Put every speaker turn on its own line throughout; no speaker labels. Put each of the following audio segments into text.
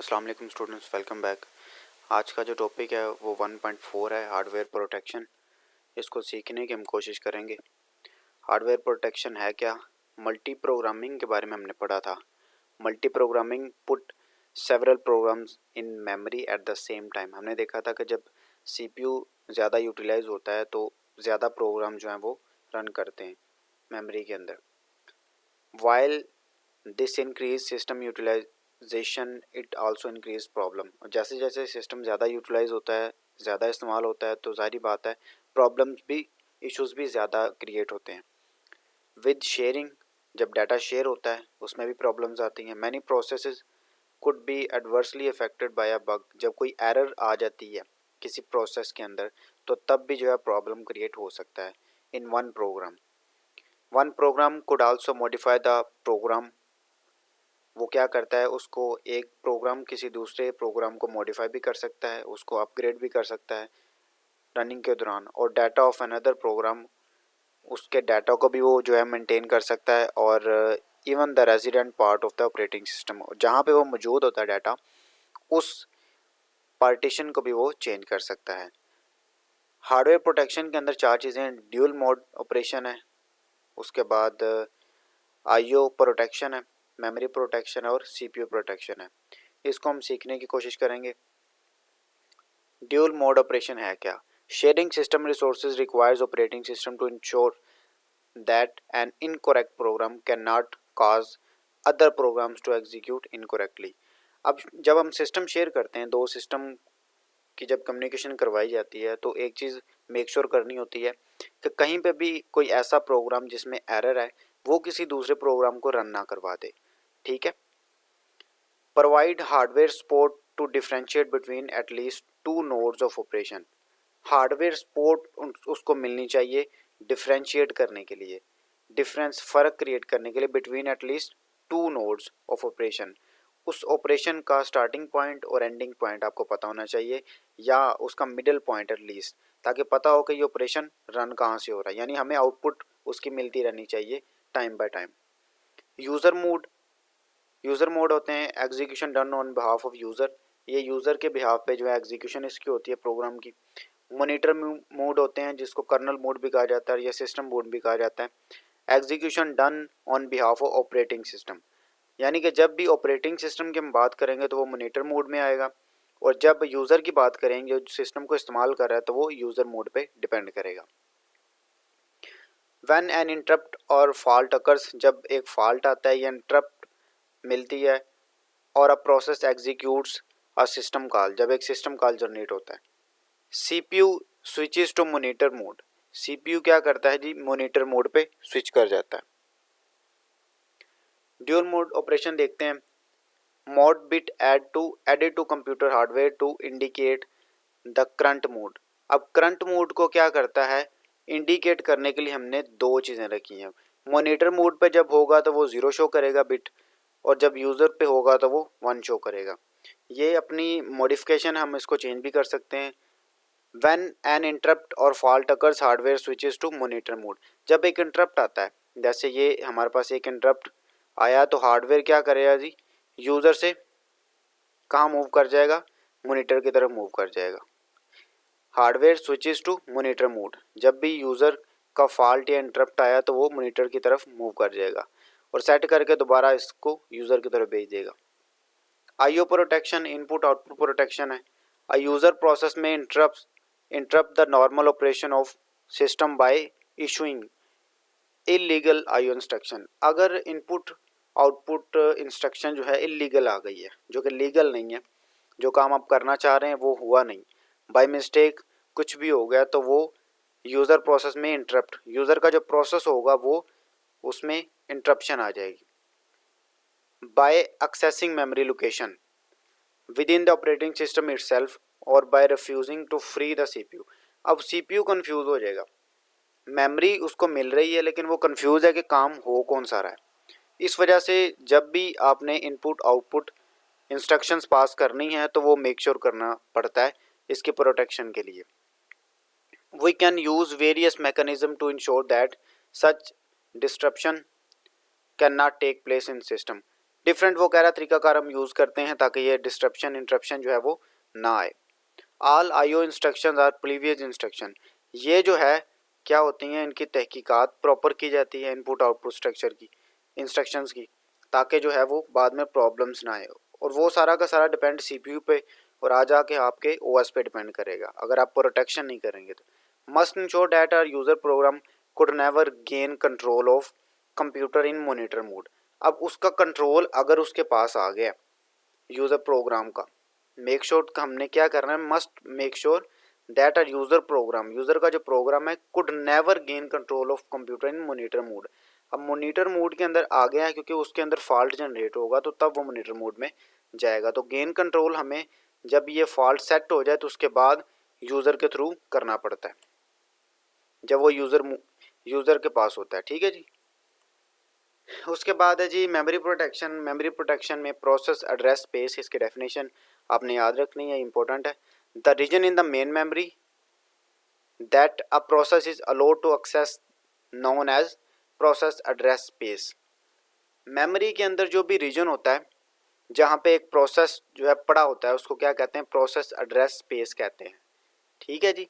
अस्सलाम वालेकुम students, welcome back. आज का जो टॉपिक है वो 1.4 है, हार्डवेयर प्रोटेक्शन। इसको सीखने की हम कोशिश करेंगे। हार्डवेयर प्रोटेक्शन है क्या? मल्टी प्रोग्रामिंग के बारे में हमने पढ़ा था। Multi programming put several programs in memory at the same time. हमने देखा था कि जब सीपीयू ज़्यादा यूटिलाइज होता है तो ज़्यादा प्रोग्राम जो हैं वो रन करते हैं मेमोरी के अंदर। While this increase system utilization it also increase problem. जैसे जैसे सिस्टम ज़्यादा यूटिलाइज होता है, ज़्यादा इस्तेमाल होता है, तो जाहिर बात है प्रॉब्लम्स भी, इश्यूज भी ज़्यादा क्रिएट होते हैं। विद शेयरिंग, जब डाटा शेयर होता है उसमें भी प्रॉब्लम्स आती हैं। Many processes could be adversely affected by a bug. जब कोई एरर आ जाती है किसी प्रोसेस के अंदर तो तब भी जो है प्रॉब्लम क्रिएट हो सकता है। In one program could also modify the program. वो क्या करता है, उसको एक प्रोग्राम किसी दूसरे प्रोग्राम को मॉडिफाई भी कर सकता है, उसको अपग्रेड भी कर सकता है रनिंग के दौरान। और डाटा ऑफ अनदर प्रोग्राम, उसके डाटा को भी वो जो है मेंटेन कर सकता है। और even the resident part of the operating system, जहाँ पे वो मौजूद होता है डाटा, उस पार्टीशन को भी वो चेंज कर सकता है। हार्डवेयर प्रोटेक्शन के अंदर चार चीज़ें: ड्यूल मोड ऑपरेशन है, उसके बाद आईओ प्रोटेक्शन है, मेमोरी प्रोटेक्शन है और सीपीयू प्रोटेक्शन है। इसको हम सीखने की कोशिश करेंगे। ड्यूल मोड ऑपरेशन है क्या? Sharing system resources requires operating system to ensure that an incorrect program can not cause other programs to execute incorrectly. अब जब हम सिस्टम शेयर करते हैं, दो सिस्टम की जब कम्युनिकेशन करवाई जाती है, तो एक चीज़ मेक श्योर करनी होती है कि कहीं पे भी कोई ऐसा प्रोग्राम जिसमें एरर है वो किसी दूसरे प्रोग्राम को रन ना करवा दे। ठीक है। Provide hardware support to differentiate between at least two nodes of operation. Hardware support उसको मिलनी चाहिए डिफ्रेंशिएट करने के लिए, डिफरेंस फ़र्क क्रिएट करने के लिए between at least two nodes of operation. उस ऑपरेशन का स्टार्टिंग पॉइंट और एंडिंग पॉइंट आपको पता होना चाहिए, या उसका मिडिल पॉइंट एटलीस्ट, ताकि पता हो कि ये ऑपरेशन रन कहाँ से हो रहा है। यानी हमें आउटपुट उसकी मिलती रहनी चाहिए time by time. User mode, user mode होते हैं execution done on behalf of user. ये यूज़र के बिहाफ पे जो है एग्जीक्यूशन इसकी होती है प्रोग्राम की। मॉनिटर मोड होते हैं जिसको कर्नल मोड भी कहा जाता है या सिस्टम मोड भी कहा जाता है। Execution done on behalf of operating system, यानी कि जब भी ऑपरेटिंग सिस्टम की हम बात करेंगे तो वो मॉनिटर मोड में आएगा, और जब यूज़र की बात करेंगे जो सिस्टम को इस्तेमाल कर रहा है तो वो यूज़र मोड पे डिपेंड करेगा। व्हेन एन इंटरप्ट और फॉल्ट अकर्स, जब एक फॉल्ट आता है या इंटरप्ट मिलती है, और a process executes a system call, जब एक सिस्टम कॉल जनरेट होता है। CPU switches to monitor mode, CPU क्या करता है जी, मॉनिटर मोड पे स्विच कर जाता है। ड्यूल मोड ऑपरेशन देखते हैं। Mode bit added to computer hardware to indicate the current mode. अब करंट मोड को क्या करता है, इंडिकेट करने के लिए हमने दो चीज़ें रखी हैं। मॉनिटर मोड पे जब होगा तो वो ज़ीरो शो करेगा बिट, और जब यूज़र पे होगा तो वो वन शो करेगा। ये अपनी मॉडिफिकेशन, हम इसको चेंज भी कर सकते हैं। व्हेन एन इंटरप्ट और fault occurs hardware switches to monitor mode, जब एक इंटरप्ट आता है, जैसे ये हमारे पास एक इंटरप्ट आया, तो हार्डवेयर क्या करेगा जी, यूज़र से कहाँ मूव कर जाएगा, मॉनिटर की तरफ मूव कर जाएगा। Hardware switches to monitor mode, जब भी यूज़र का फॉल्ट या इंटरप्ट आया तो वो मॉनिटर की तरफ मूव कर जाएगा और सेट करके दोबारा इसको यूज़र की तरफ भेज देगा। IO protection input output protection है। अ यूज़र प्रोसेस में interrupt the normal operation of system by issuing illegal IO instruction. अगर इनपुट आउटपुट इंस्ट्रक्शन जो है इलीगल आ गई है, जो कि लीगल नहीं है, जो काम आप करना चाह रहे हैं वो हुआ नहीं, बाय मिस्टेक कुछ भी हो गया, तो वो यूज़र प्रोसेस में इंटरप्ट, यूज़र का जो प्रोसेस होगा वो उसमें इंटरप्शन आ जाएगी। By accessing memory location within the operating system itself और by refusing to free the CPU. अब सीपीयू कंफ्यूज हो जाएगा, मेमोरी उसको मिल रही है लेकिन वो कंफ्यूज है कि काम हो कौन सा रहा है। इस वजह से जब भी आपने इनपुट आउटपुट इंस्ट्रक्शंस पास करनी है तो वो मेक श्योर करना पड़ता है इसके प्रोटेक्शन के लिए। We can use various mechanism to ensure that such disruption can not take place in system. Different वो कह रहा तरीकाकार हम यूज़ करते हैं ताकि ये डिस्ट्रप्शन इंटरप्शन जो है वो ना आए। All IO instructions our previous instruction, ये जो है क्या होती हैं, इनकी तहकीकात प्रॉपर की जाती है इनपुट आउटपुट स्ट्रक्चर की, इंस्ट्रक्शंस की, ताकि जो है वो बाद में प्रॉब्लम्स ना आए। और वो सारा का सारा डिपेंड सीपीयू पे और आ जाके आपके ओएस पे डिपेंड करेगा अगर आप प्रोटेक्शन नहीं करेंगे तो। Must ensure that our user program could never gain control of computer in monitor mode. अब उसका कंट्रोल अगर उसके पास आ गया यूज़र प्रोग्राम का, मेक श्योर हमने क्या करना है, must make sure that our user program, user का जो प्रोग्राम है could never gain control of computer in monitor mode. अब मॉनिटर मोड के अंदर आ गया है क्योंकि उसके अंदर फॉल्ट जनरेट होगा तो तब वो मॉनिटर मोड में जाएगा। तो गेन कंट्रोल हमें जब ये फॉल्ट सेट हो जाए तो उसके बाद यूज़र के थ्रू करना पड़ता है, जब वो यूज़र के पास होता है। ठीक है जी। उसके बाद है जी मेमोरी प्रोटेक्शन। मेमोरी प्रोटेक्शन में प्रोसेस एड्रेस स्पेस, इसकी डेफिनेशन आपने याद रखनी है, इंपॉर्टेंट है। The region in the main memory that a process is allowed to access known as process address space. Memory के अंदर जो भी रीजन होता है जहाँ पे एक प्रोसेस जो है पड़ा होता है उसको क्या कहते हैं, प्रोसेस एड्रेस स्पेस कहते हैं। ठीक है जी।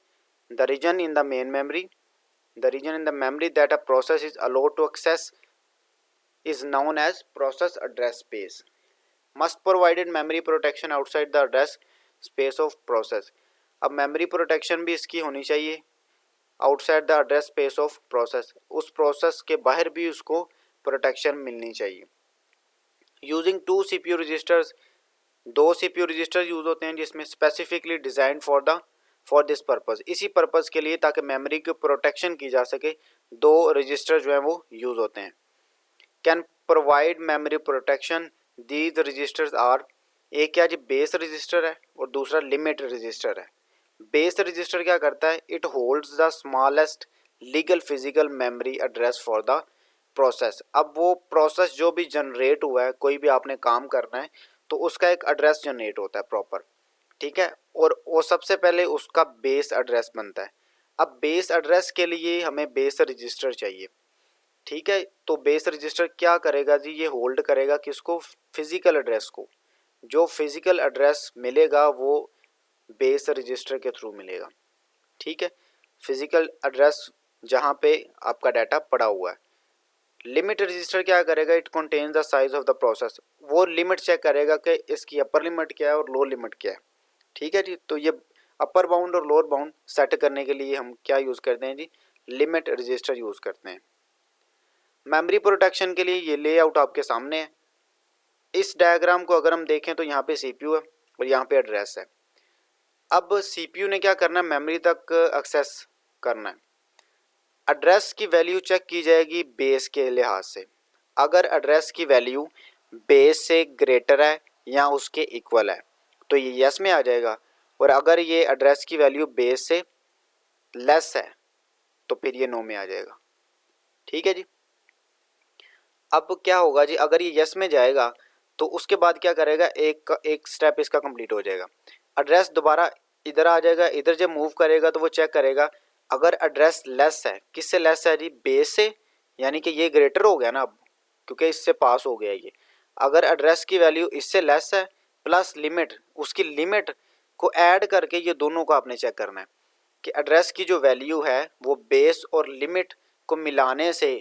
The region in the main memory, the region in the memory that a process is allowed to access is known as process address space. Must provided memory protection outside the address space of process. अब memory protection भी इसकी होनी चाहिए outside the address space of process, उस process के बाहर भी उसको protection मिलनी चाहिए। Using two CPU registers, दो CPU रजिस्टर यूज होते हैं जिसमें specifically design for this purpose, इसी पर्पस के लिए ताकि मेमोरी की प्रोटेक्शन की जा सके, दो रजिस्टर जो है वो यूज होते हैं। Can provide memory protection, these registers are, एक क्या जी बेस रजिस्टर है और दूसरा लिमिट रजिस्टर है। बेस रजिस्टर क्या करता है, it holds the smallest legal physical memory address for the process. अब वो प्रोसेस जो भी जनरेट हुआ है, कोई भी आपने काम करना है तो उसका एक एड्रेस जनरेट होता है प्रॉपर। ठीक है, और वो सबसे पहले उसका बेस एड्रेस बनता है। अब बेस एड्रेस के लिए हमें बेस रजिस्टर चाहिए। ठीक है, तो बेस रजिस्टर क्या करेगा जी, ये होल्ड करेगा किसको, फिजिकल एड्रेस को। जो फिजिकल एड्रेस मिलेगा वो बेस रजिस्टर के थ्रू मिलेगा। ठीक है, फिजिकल एड्रेस जहाँ पे आपका डाटा पड़ा हुआ है। लिमिट रजिस्टर क्या करेगा, it contains the size of the process, वो लिमिट चेक करेगा कि इसकी अपर लिमिट क्या है और लोअर लिमिट क्या है। ठीक है जी, तो ये अपर बाउंड और लोअर बाउंड सेट करने के लिए हम क्या यूज़ करते हैं जी, लिमिट रजिस्टर यूज़ करते हैं। मेमोरी प्रोटेक्शन के लिए ये लेआउट आपके सामने है। इस डायग्राम को अगर हम देखें तो यहाँ पे सीपीयू है और यहाँ पे एड्रेस है। अब सीपीयू ने क्या करना है, मेमोरी तक एक्सेस करना है। एड्रेस की वैल्यू चेक की जाएगी बेस के लिहाज से। अगर एड्रेस की वैल्यू बेस से ग्रेटर है या उसके इक्वल है तो ये यस में आ जाएगा, और अगर ये एड्रेस की वैल्यू बेस से लेस है तो फिर ये नो में आ जाएगा। ठीक है जी। अब क्या होगा जी, अगर ये यस में जाएगा तो उसके बाद क्या करेगा, एक स्टेप इसका कंप्लीट हो जाएगा। एड्रेस दोबारा इधर आ जाएगा, इधर जब मूव करेगा तो वो चेक करेगा अगर एड्रेस लेस है, किससे लेस है जी, बेस से, यानी कि ये ग्रेटर हो गया ना अब क्योंकि इससे पास हो गया ये। अगर एड्रेस की वैल्यू इससे लेस है प्लस लिमिट, उसकी लिमिट को ऐड करके ये दोनों को आपने चेक करना है कि एड्रेस की जो वैल्यू है वो बेस और लिमिट को मिलाने से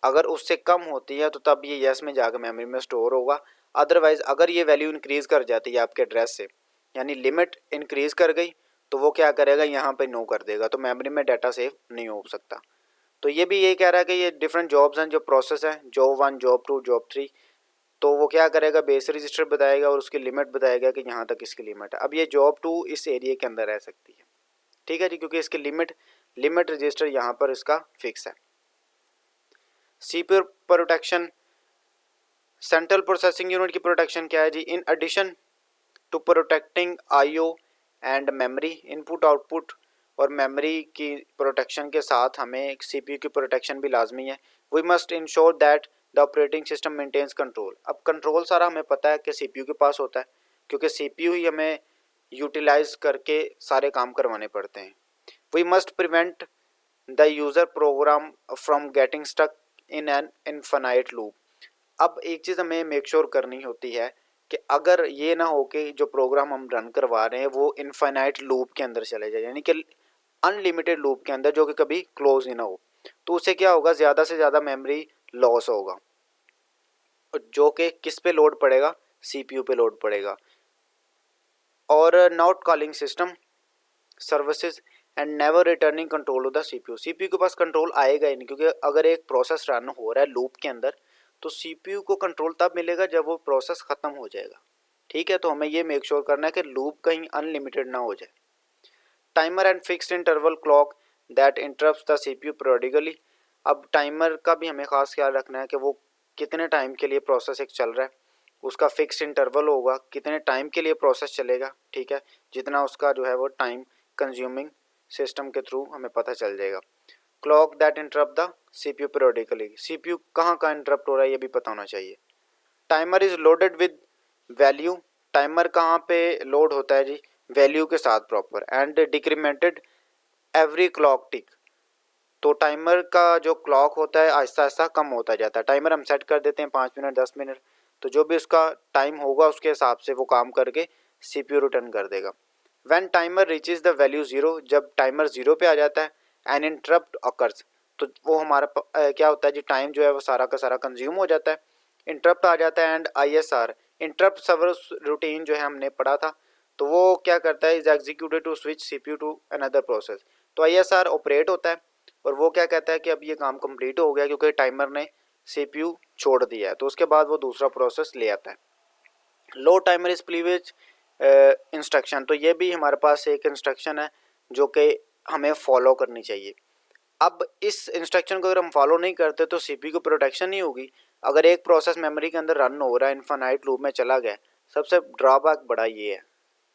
अगर उससे कम होती है तो तब ये यस में जाकर मेमोरी में स्टोर होगा। अदरवाइज अगर ये वैल्यू इंक्रीज़ कर जाती है आपके एड्रेस से, यानी लिमिट इंक्रीज़ कर गई, तो वो क्या करेगा, यहाँ पे नो कर देगा, तो मेमोरी में डाटा सेव नहीं हो सकता। तो ये भी यही कह रहा है कि ये डिफरेंट जॉब्स हैं, जो प्रोसेस हैं, जॉब 1 जॉब 2 जॉब 3, तो वो क्या करेगा, बेस रजिस्टर बताएगा और उसकी लिमिट बताएगा कि यहाँ तक इसकी लिमिट है। अब ये जॉब 2 इस एरिया के अंदर रह सकती है। ठीक है जी, क्योंकि इसकी लिमिट रजिस्टर यहाँ पर इसका फिक्स है। CPU protection, central processing unit की प्रोटेक्शन क्या है जी, in addition to protecting IO and memory, input output और मेमोरी की प्रोटेक्शन के साथ हमें एक सीपीयू की प्रोटेक्शन भी लाजमी है। We must ensure that the operating system maintains control. अब कंट्रोल सारा हमें पता है कि सीपीयू के पास होता है क्योंकि सीपीयू ही हमें यूटिलाइज करके सारे काम करवाने पड़ते हैं। We must prevent the user program from getting stuck in an infinite loop. अब एक चीज़ हमें मेक श्योर करनी होती है कि अगर ये ना हो कि जो प्रोग्राम हम रन करवा रहे हैं वो इनफाइनाइट लूप के अंदर चले जाए, यानी कि अनलिमिटेड लूप के अंदर जो कि कभी क्लोज ही ना हो, तो उससे क्या होगा, ज़्यादा से ज़्यादा मेमोरी लॉस होगा, जो कि किस पे लोड पड़ेगा, सीपीयू पे लोड पड़ेगा। और not calling system services and never returning control of the CPU. CPU के पास कंट्रोल आएगा ही नहीं, क्योंकि अगर एक प्रोसेस रन हो रहा है लूप के अंदर तो सीपीयू को कंट्रोल तब मिलेगा जब वो प्रोसेस ख़त्म हो जाएगा। ठीक है, तो हमें ये मेक श्योर करना है कि लूप कहीं अनलिमिटेड ना हो जाए। Timer and fixed interval clock that interrupts the CPU periodically. अब टाइमर का भी हमें खास ख्याल रखना है कि वो कितने टाइम के लिए प्रोसेस एक चल रहा है, उसका फिक्स्ड इंटरवल होगा, कितने टाइम के लिए प्रोसेस चलेगा। ठीक है, जितना उसका जो है वो टाइम कंज्यूमिंग सिस्टम के थ्रू हमें पता चल जाएगा। Clock that interrupt the CPU periodically, CPU कहाँ कहाँ इंटरप्ट हो रहा है ये भी पता होना चाहिए। Timer is loaded with value, timer कहाँ पे लोड होता है जी, वैल्यू के साथ प्रॉपर, एंड डिक्रीमेंटेड एवरी क्लॉक टिक। तो टाइमर का जो क्लॉक होता है आहिस्ता आहिस्ता कम होता जाता है। टाइमर हम सेट कर देते हैं 5 मिनट 10 मिनट, तो जो भी उसका टाइम होगा उसके हिसाब से वो काम करके सीपीयू रिटर्न कर देगा। When timer reaches the value zero, जब टाइमर ज़ीरो पे आ जाता है, एन इंटरप्ट अकर्स, तो वो हमारा क्या होता है जी, टाइम जो है वो सारा का सारा कंज्यूम हो जाता है, इंटरप्ट आ जाता है। And ISR interrupt service routine जो है हमने पढ़ा था, तो वो क्या करता है, is executed to switch CPU to another process. तो आईएसआर ऑपरेट होता है और वो क्या कहता है कि अब ये काम कंप्लीट हो गया क्योंकि टाइमर ने सीपीयू छोड़ दिया है, तो उसके बाद वो दूसरा प्रोसेस ले आता है। लो टाइमर इज प्रीवियस इंस्ट्रक्शन, तो ये भी हमारे पास एक इंस्ट्रक्शन है जो कि हमें फॉलो करनी चाहिए। अब इस इंस्ट्रक्शन को अगर हम फॉलो नहीं करते तो सीपीयू को प्रोटेक्शन नहीं होगी। अगर एक प्रोसेस मेमोरी के अंदर रन हो रहा है, इनफाइनाइट लूप में चला गया, सबसे ड्रॉबैक बड़ा ये है,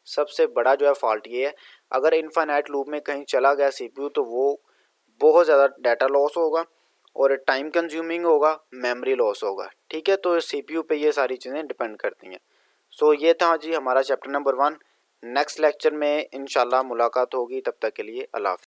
सबसे बड़ा जो है फॉल्ट ये है, अगर इनफाइनाइट लूप में कहीं चला गया सीपीयू तो वो बहुत ज़्यादा डाटा लॉस होगा और टाइम कंज्यूमिंग होगा, मेमोरी लॉस होगा। ठीक है, तो सीपीयू पे ये सारी चीज़ें डिपेंड करती हैं। सो ये था जी हमारा चैप्टर नंबर 1। नेक्स्ट लेक्चर में इंशाल्लाह मुलाकात होगी, तब तक के लिए अल्लाह हाफ़िज़।